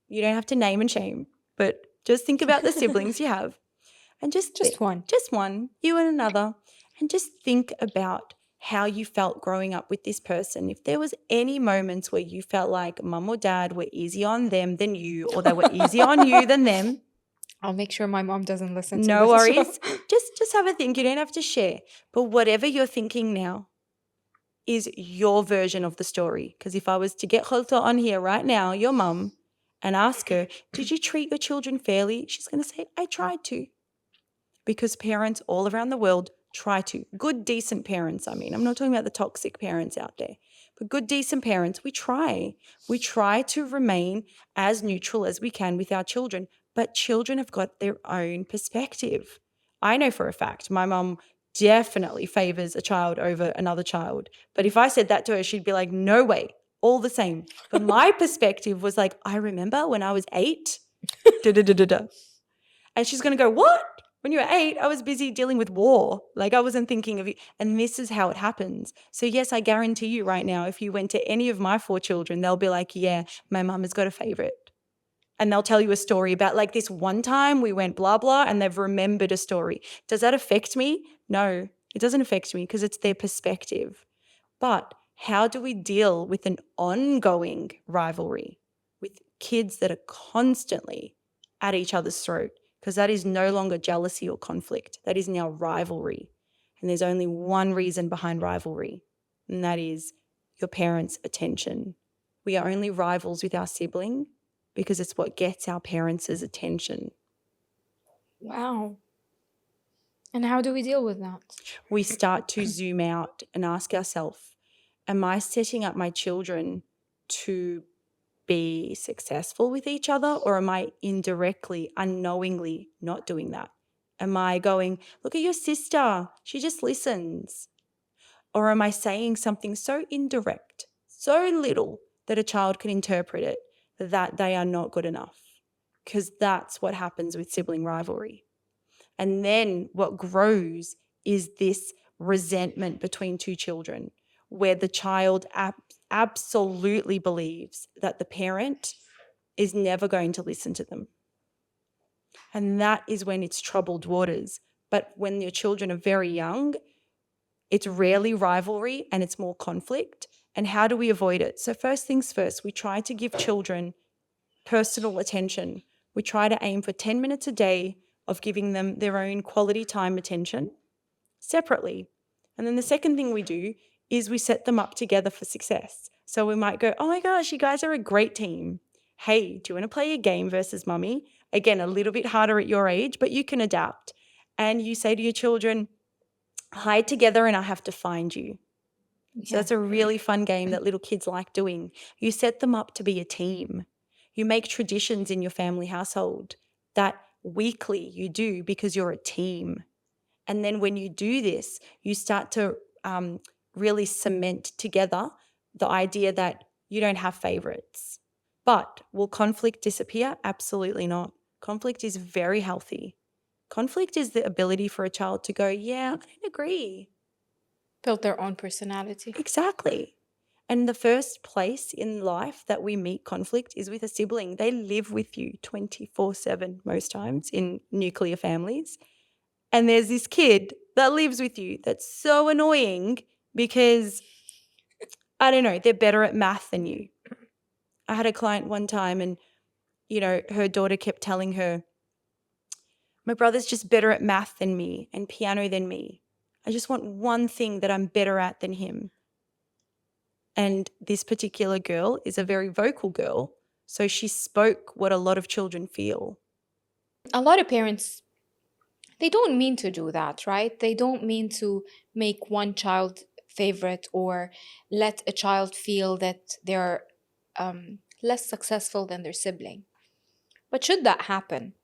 You don't have to name and shame, but just think about the siblings you have and just one. just one, you and another, and just think about how you felt growing up with this person. If there was any moments where you felt like mum or dad were easy on them than you, or they were easy on you than them, I'll make sure my mom doesn't listen to no this show. worries. Just have a think. You don't have to share. But whatever you're thinking now is your version of the story. Because if I was to get Khalta on here right now, your mum, and ask her, did you treat your children fairly? She's going to say, I tried to. Because parents all around the world try to. Good, decent parents, I mean. I'm not talking about the toxic parents out there. But good, decent parents, we try. We try to remain as neutral as we can with our children. But children have got their own perspective. I know for a fact my mum definitely favors a child over another child. But if I said that to her, she'd be like, no way, all the same. But my perspective was like, I remember when I was 8, da da da da da. And she's going to go, what? When you were 8, I was busy dealing with war. Like, I wasn't thinking of you. And this is how it happens. So yes, I guarantee you right now, if you went to any of my 4 children, they'll be like, yeah, my mum has got a favorite. And they'll tell you a story about like this one time we went blah, blah, and they've remembered a story. Does that affect me? No, it doesn't affect me because it's their perspective. But how do we deal with an ongoing rivalry with kids that are constantly at each other's throat? Because that is no longer jealousy or conflict. That is now rivalry. And there's only one reason behind rivalry, and that is your parents' attention. We are only rivals with our sibling because it's what gets our parents' attention. Wow. And how do we deal with that? We start to zoom out and ask ourselves, am I setting up my children to be successful with each other, or am I indirectly, unknowingly not doing that? Am I going, look at your sister, she just listens? Or am I saying something so indirect, so little that a child can interpret it that they are not good enough? Because that's what happens with sibling rivalry. And then what grows is this resentment between 2 children, where the child absolutely believes that the parent is never going to listen to them. And that is when it's troubled waters. But when your children are very young, it's rarely rivalry and it's more conflict. And how do we avoid it? So first things first, we try to give children personal attention. We try to aim for 10 minutes a day of giving them their own quality time attention separately. And then the second thing we do is we set them up together for success. So we might go, oh my gosh, you guys are a great team. Hey, do you want to play a game versus mummy? Again, a little bit harder at your age, but you can adapt. And you say to your children, hide together and I have to find you. So Yeah. that's a really fun game that little kids like doing. You set them up to be a team. You make traditions in your family household that weekly you do because you're a team. And then when you do this, you start to really cement together the idea that you don't have favorites. But will conflict disappear? Absolutely not. Conflict is very healthy. Conflict is the ability for a child to go, yeah, I don't agree. Build their own personality. Exactly. And the first place in life that we meet conflict is with a sibling. They live with you 24/7 most times in nuclear families. And there's this kid that lives with you that's so annoying because, I don't know, they're better at math than you. I had a client one time and, her daughter kept telling her, my brother's just better at math than me and piano than me. I just want one thing that I'm better at than him. And this particular girl is a very vocal girl. So she spoke what a lot of children feel. A lot of parents, they don't mean to do that, right? They don't mean to make one child favorite or let a child feel that they're less successful than their sibling. But should that happen,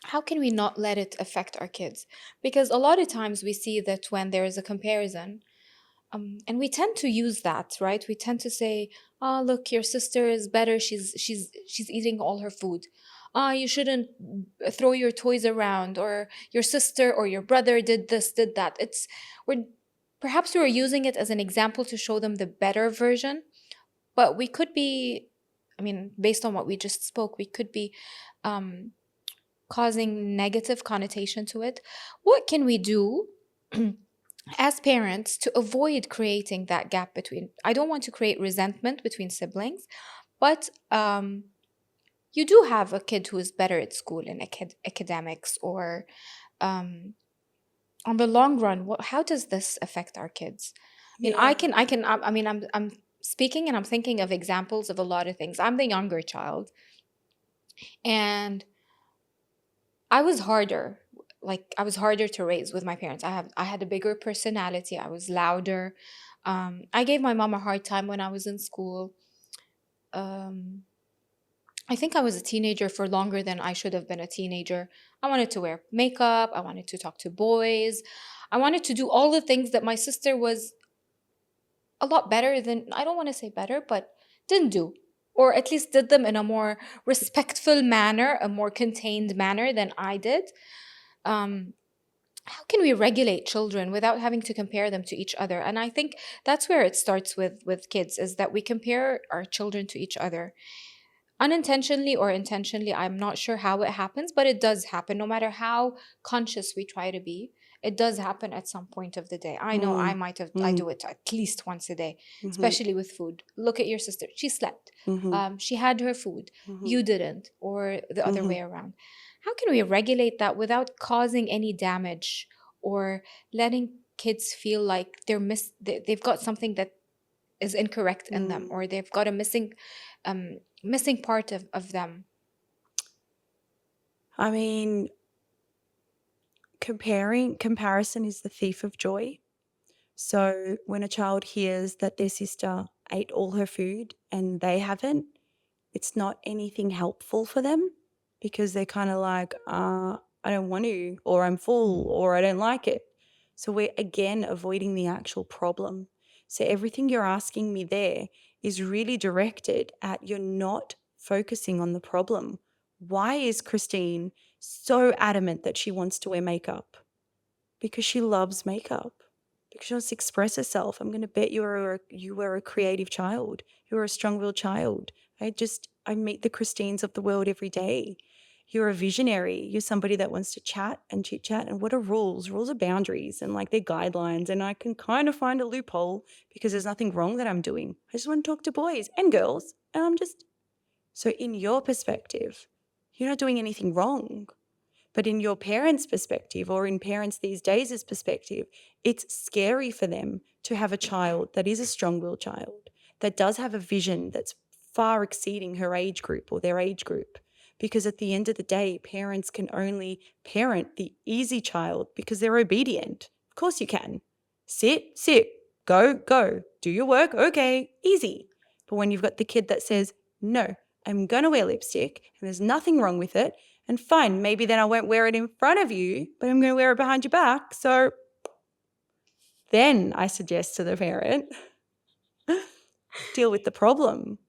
how can we not let it affect our kids? Because a lot of times we see that when there is a comparison, and we tend to use that, right? We tend to say, "Oh, look, your sister is better. She's eating all her food. Ah, you shouldn't throw your toys around, or your sister or your brother did this, did that." We're perhaps we're using it as an example to show them the better version, but we could be, I mean, based on what we just spoke, we could be um, causing negative connotation to it. What can we do as parents to avoid creating that gap between? I don't want to create resentment between siblings, but you do have a kid who is better at school in academics, or um, on the long run, how does this affect our kids? I mean, Yeah. I mean, I'm speaking and I'm thinking of examples of a lot of things. I'm the younger child, and I was harder. Like, I was harder to raise with my parents. I had a bigger personality. I was louder. I gave my mom a hard time when I was in school. Um, I think I was a teenager for longer than I should have been a teenager. I wanted to wear makeup. I wanted to talk to boys. I wanted to do all the things that my sister was a lot better than, I don't want to say better, but didn't do. Or at least did them in a more respectful manner, a more contained manner than I did. Um, how can we regulate children without having to compare them to each other? And I think that's where it starts with kids, is that we compare our children to each other, unintentionally or intentionally. I'm not sure how it happens, but it does happen. No matter how conscious we try to be, it does happen at some point of the day. I know I Mm, might have, I mm, do it at least once a day, mhm, especially with food. Look at your sister, she slept, mhm, she had her food, mhm, you didn't, or the other mhm, way around. How can we regulate that without causing any damage, or letting kids feel like they've got something that is incorrect in them, mm. or they've got a missing part of them? I mean, comparison is the thief of joy. So when a child hears that their sister ate all her food and they haven't, it's not anything helpful for them because they're kind of like, I don't want to, or I'm full, or I don't like it. So we're again avoiding the actual problem. So everything you're asking me there is really directed at, you're not focusing on the problem. Why is Christine so adamant that she wants to wear makeup? Because she loves makeup, because she wants to express herself. I'm going to bet you were a creative child. You were a strong-willed child. I meet the Christines of the world every day. You're a visionary. You're somebody that wants to chat and chit chat. And what are rules? Rules are boundaries and like they're guidelines. And I can kind of find a loophole because there's nothing wrong that I'm doing. I just want to talk to boys and girls. And so in your perspective, you're not doing anything wrong. But in your parents' perspective, or in parents these days' perspective, it's scary for them to have a child that is a strong willed child, that does have a vision that's far exceeding her age group or their age group. Because at the end of the day, parents can only parent the easy child because they're obedient. Of course you can. Sit, go, do your work, okay, easy. But when you've got the kid that says, no, I'm going to wear lipstick and there's nothing wrong with it, and fine, maybe then I won't wear it in front of you, but I'm going to wear it behind your back. So then I suggest to the parent, deal with the problem.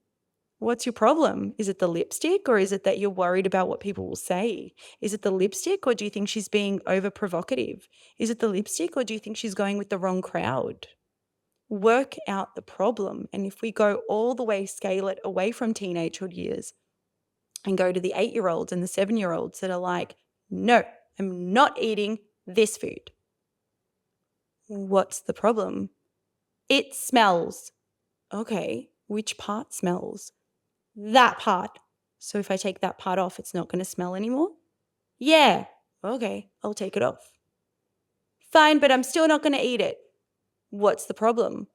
What's your problem? Is it the lipstick, or is it that you're worried about what people will say? Is it the lipstick, or do you think she's being over provocative? Is it the lipstick, or do you think she's going with the wrong crowd? work out the problem. And if we go all the way, scale it away from teenagehood years and go to the 8-year-olds and the 7-year-olds that are like, no, I'm not eating this food. What's the problem? It smells. Okay, which part smells? That part. So if I take that part off, it's not going to smell anymore? Yeah. Okay, I'll take it off. Fine, but I'm still not going to eat it. What's the problem?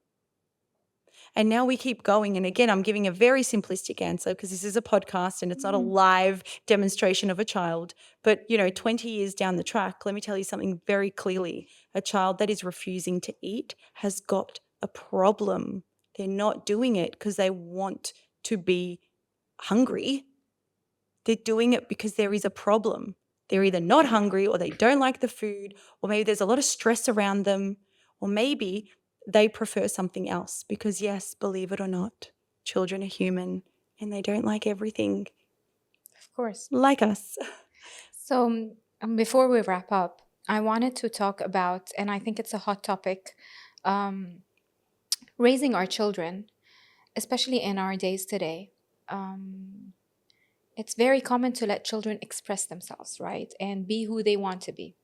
And now we keep going. And again, I'm giving a very simplistic answer because this is a podcast and it's not a live demonstration of a child. But, 20 years down the track, let me tell you something very clearly. A child that is refusing to eat has got a problem. They're not doing it because they want to be hungry. They're doing it because there is a problem. They're either not hungry or they don't like the food, or maybe there's a lot of stress around them, or maybe they prefer something else because, yes, believe it or not, children are human and they don't like everything Of course. like us. So, before we wrap up, I wanted to talk about, and I think it's a hot topic, um, raising our children, especially in our days today. Um, it's very common to let children express themselves, right? And be who they want to be.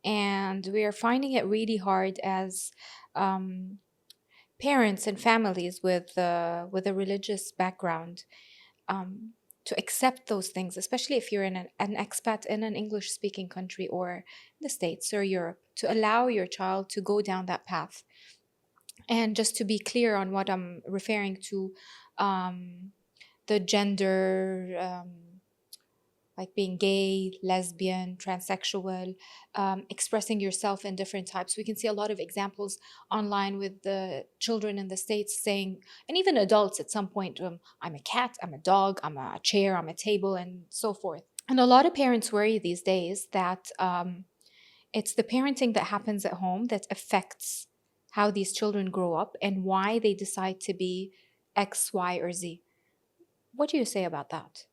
And we are finding it really hard as um, parents and families with a religious background, um, to accept those things, especially if you're in an expat in an English speaking country or the States or Europe, to allow your child to go down that path. And just to be clear on what I'm referring to, um, the gender, like being gay, lesbian, transsexual, expressing yourself in different types. We can see a lot of examples online with the children in the States saying, and even adults at some point, I'm a cat, I'm a dog, I'm a chair, I'm a table, and so forth. And a lot of parents worry these days that it's the parenting that happens at home that affects how these children grow up and why they decide to be X, Y, or Z. What do you say about that?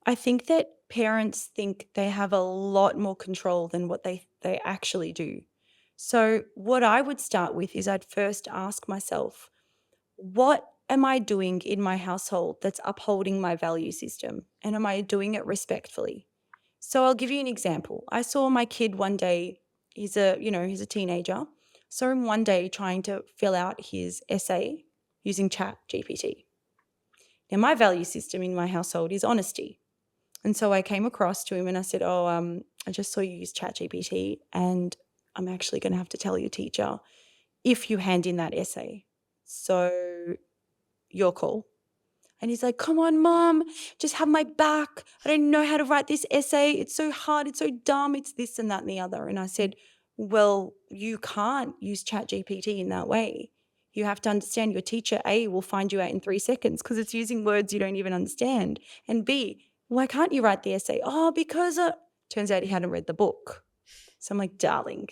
I think that parents think they have a lot more control than what they actually do. So, what I would start with is I'd first ask myself, what am I doing in my household that's upholding my value system? And am I doing it respectfully? So I'll give you an example. I saw my kid one day, he's a teenager. Saw him one day trying to fill out his essay using Chat GPT. Now my value system in my household is honesty. And so I came across to him and I said, I just saw you use Chat GPT and I'm actually going to have to tell your teacher if you hand in that essay. So your call. And he's like, come on, mom, just have my back. I don't know how to write this essay. It's so hard. It's so dumb. It's this and that and the other. And I said, well, you can't use Chat GPT in that way. You have to understand your teacher, A, will find you out in 3 seconds because it's using words you don't even understand. And B, why can't you write the essay? Oh, because turns out he hadn't read the book. So I'm like, darling,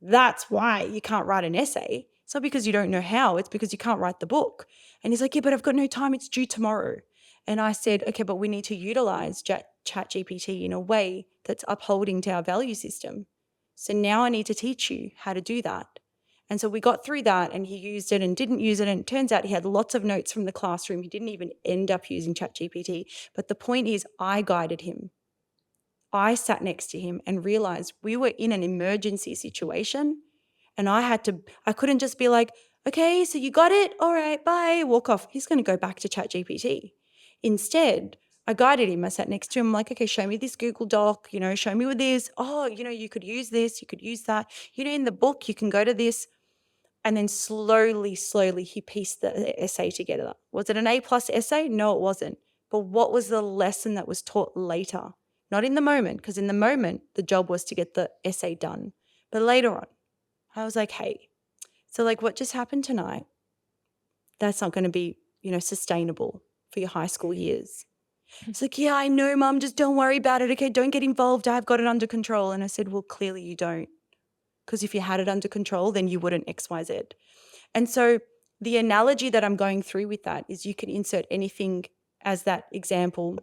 that's why you can't write an essay. It's not because you don't know how, it's because you can't write the book. And he's like, yeah, but I've got no time. It's due tomorrow. And I said, okay, but we need to utilize Chat GPT in a way that's upholding to our value system. So now I need to teach you how to do that. And so we got through that and he used it and didn't use it. And it turns out he had lots of notes from the classroom. He didn't even end up using Chat GPT. But the point is, I guided him. I sat next to him and realized we were in an emergency situation and I couldn't just be like, okay, so you got it? All right, bye, walk off. He's going to go back to Chat GPT. Instead, I guided him. I sat next to him, like, okay, show me this Google Doc, show me with this. Oh, you could use this, you could use that. In the book, you can go to this. And then slowly, he pieced the essay together. Was it an A+ essay? No, it wasn't. But what was the lesson that was taught later? Not in the moment, because in the moment, the job was to get the essay done. But later on, I was like, hey, so like what just happened tonight, that's not going to be, sustainable for your high school years. It's like, yeah, I know, Mum, just don't worry about it. Okay, don't get involved. I've got it under control. And I said, well, clearly you don't. Because if you had it under control, then you wouldn't XYZ. And so the analogy that I'm going through with that is you can insert anything as that example.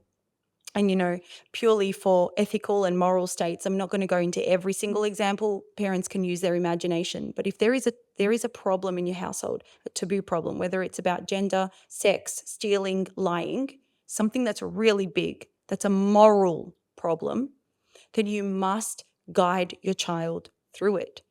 And, purely for ethical and moral states, I'm not going to go into every single example. Parents can use their imagination. But if there is a problem in your household, a taboo problem, whether it's about gender, sex, stealing, lying, something that's really big, that's a moral problem, then you must guide your child through it.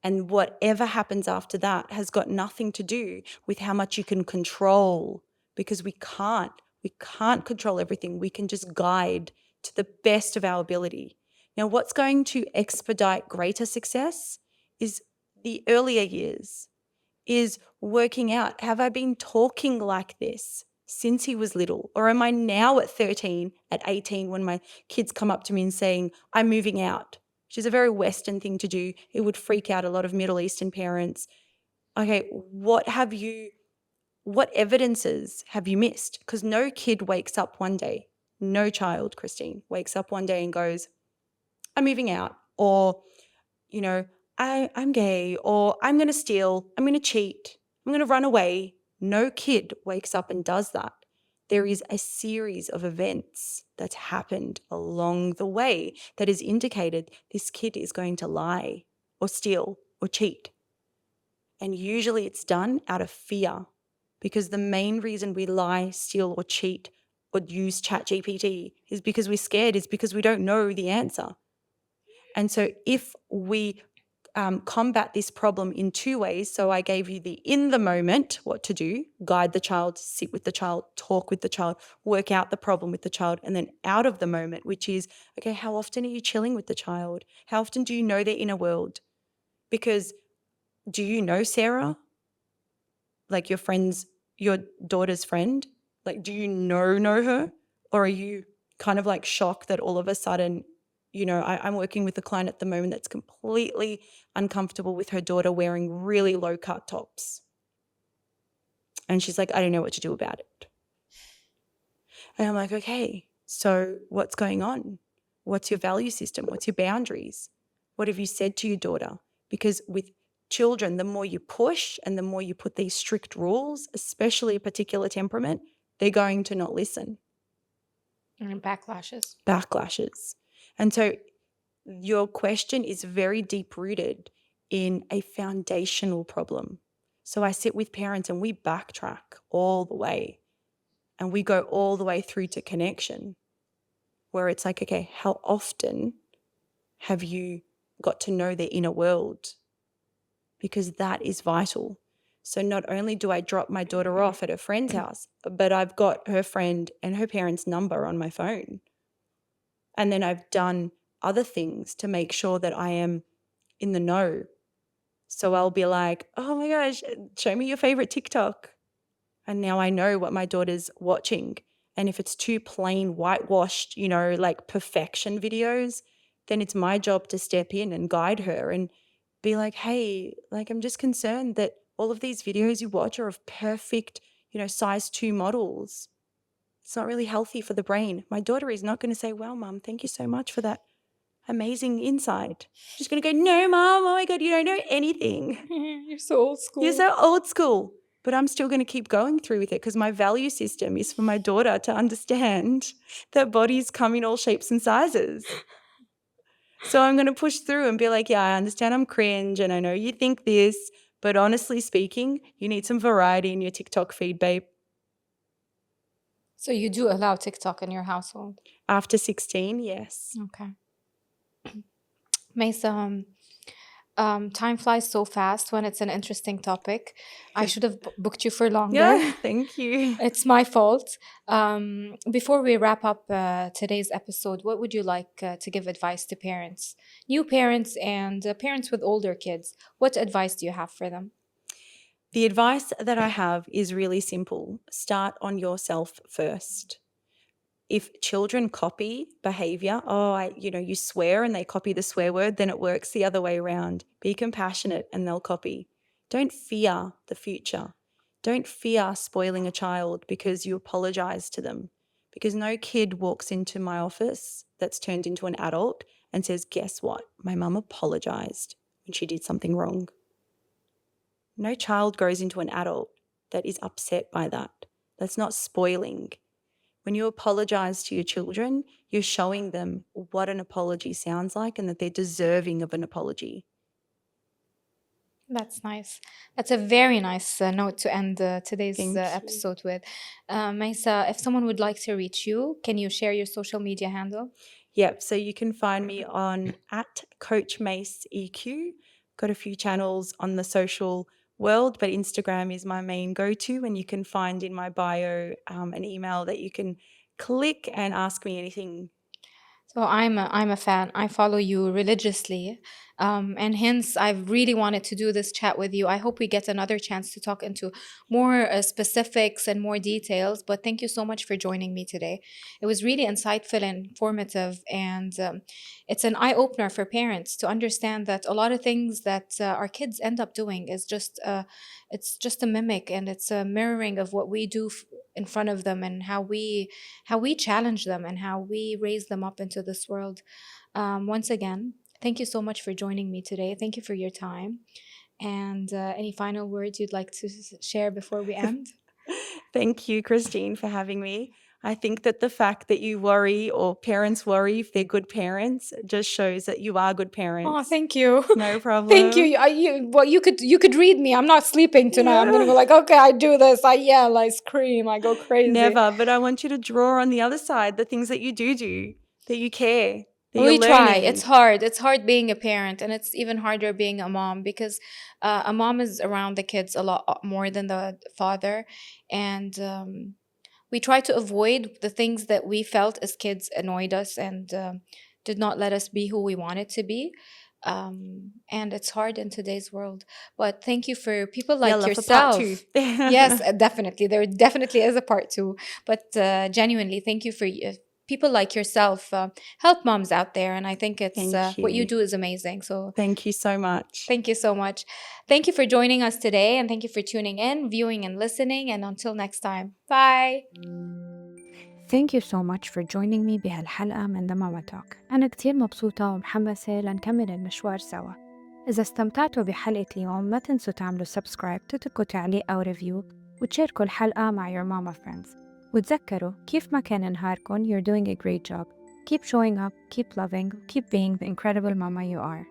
And whatever happens after that has got nothing to do with how much you can control, because we can't. We can't control everything. We can just guide to the best of our ability. Now, what's going to expedite greater success is the earlier years, is working out, have I been talking like this since he was little? Or am I now at 13, at 18, when my kids come up to me and saying, I'm moving out, which is a very Western thing to do. It would freak out a lot of Middle Eastern parents. Okay, what evidences have you missed? Because no kid wakes up one day, no child, Christine, wakes up one day and goes, I'm moving out, or, you know, I'm gay, or I'm going to steal, I'm going to cheat, I'm going to run away. No kid wakes up and does that. There is a series of events that's happened along the way that has indicated this kid is going to lie or steal or cheat. And usually it's done out of fear, because the main reason we lie, steal, or cheat or use ChatGPT is because we're scared, is because we don't know the answer. And so if we combat this problem in two ways. So I gave you the in the moment, what to do, guide the child, sit with the child, talk with the child, work out the problem with the child, and then out of the moment, which is, okay, how often are you chilling with the child? How often do you know their inner world? Because do you know Sarah? Like your daughter's friend? Like, do you know her? Or are you kind of like shocked that all of a sudden, I'm working with a client at the moment that's completely uncomfortable with her daughter wearing really low cut tops. And she's like, I don't know what to do about it. And I'm like, okay, so what's going on? What's your value system? What's your boundaries? What have you said to your daughter? Because with children, the more you push and the more you put these strict rules, especially a particular temperament, they're going to not listen. And backlashes. Backlashes. And so your question is very deep rooted in a foundational problem. So I sit with parents and we backtrack all the way, and we go all the way through to connection, where it's like, okay, how often have you got to know their inner world? Because that is vital. So not only do I drop my daughter off at her friend's house, but I've got her friend and her parents' number on my phone. And then I've done other things to make sure that I am in the know. So I'll be like, oh my gosh, show me your favorite TikTok. And now I know what my daughter's watching. And if it's too plain, whitewashed, like perfection videos, then it's my job to step in and guide her and be like, hey, like, I'm just concerned that all of these videos you watch are of perfect, size 2 models. It's not really healthy for the brain. My daughter is not going to say, well, Mum, thank you so much for that amazing insight. She's going to go, no, Mom, oh my God, you don't know anything. You're so old school. You're so old school. But I'm still going to keep going through with it, because my value system is for my daughter to understand that bodies come in all shapes and sizes. So I'm going to push through and be like, yeah, I understand I'm cringe and I know you think this, but honestly speaking, you need some variety in your TikTok feed, babe. So you do allow TikTok in your household? After 16, yes. Okay. Maysaa, time flies so fast when it's an interesting topic. I should have booked you for longer. Yeah, thank you. It's my fault. Before we wrap up today's episode, what would you like to give advice to parents, new parents and parents with older kids? What advice do you have for them? The advice that I have is really simple. Start on yourself first. If children copy behavior, you swear and they copy the swear word, then it works the other way around. Be compassionate and they'll copy. Don't fear the future. Don't fear spoiling a child because you apologize to them. Because no kid walks into my office that's turned into an adult and says, guess what? My mum apologized when she did something wrong. No child grows into an adult that is upset by that. That's not spoiling. When you apologize to your children, you're showing them what an apology sounds like and that they're deserving of an apology. That's nice. That's a very nice note to end today's Thank you. episode with. Maysaa, if someone would like to reach you, can you share your social media handle? Yep. So you can find me on at Coach Mace EQ. Got a few channels on the social world, but Instagram is my main go-to. And you can find in my bio an email that you can click and ask me anything. So I'm a fan. I follow you religiously, and hence I've really wanted to do this chat with you. I hope we get another chance to talk into more specifics and more details. But thank you so much for joining me today. It was really insightful and informative, and it's an eye opener for parents to understand that a lot of things that our kids end up doing is just it's just a mimic, and it's a mirroring of what we do in front of them, and how we challenge them and how we raise them up into this world. Once again, thank you so much for joining me today. Thank you for your time. And any final words you'd like to share before we end? Thank you, Christine, for having me. I think that the fact that you worry or parents worry if they're good parents just shows that you are good Oh, parents. thank you. No Thank problem. you. Well, you could read me. I'm not sleeping tonight. I'm gonna Yeah. go like, okay, I do this. I yell, I scream, I go crazy. Never, but I want you to draw on the other side, the things that you do, that you care, that you're We try. It's learning. hard. It's hard being a parent, and it's even harder being a mom because a mom is around the kids a lot more than the father, and we try to avoid the things that we felt as kids annoyed us and did not let us be who we wanted to be. And it's hard in today's world. But thank you for people like Yalla for part two. yourself. Yes, definitely. There definitely is a part two. But genuinely, thank you for people like yourself. Help moms out there. And I think it's Thank what you you. do is amazing. So Thank you so much. thank you so much. Thank you for joining us today. And thank you for tuning in, viewing, and listening. And until next time, bye. Thank you so much for joining me بهالحلقة من The Mama Talk. أنا كتير مبسوطة ومحمسة لنكمل المشوار سوا. إذا استمتعتوا بحلقة اليوم ما تنسوا تعملوا سبسكرايب، تتركوا تعليق أو ريفيو، وتشاركوا الحلقة مع your mama friends. وتذكروا كيف ما كان نهاركن, you're doing a great job. Keep showing up, keep loving, keep being the incredible mama you are.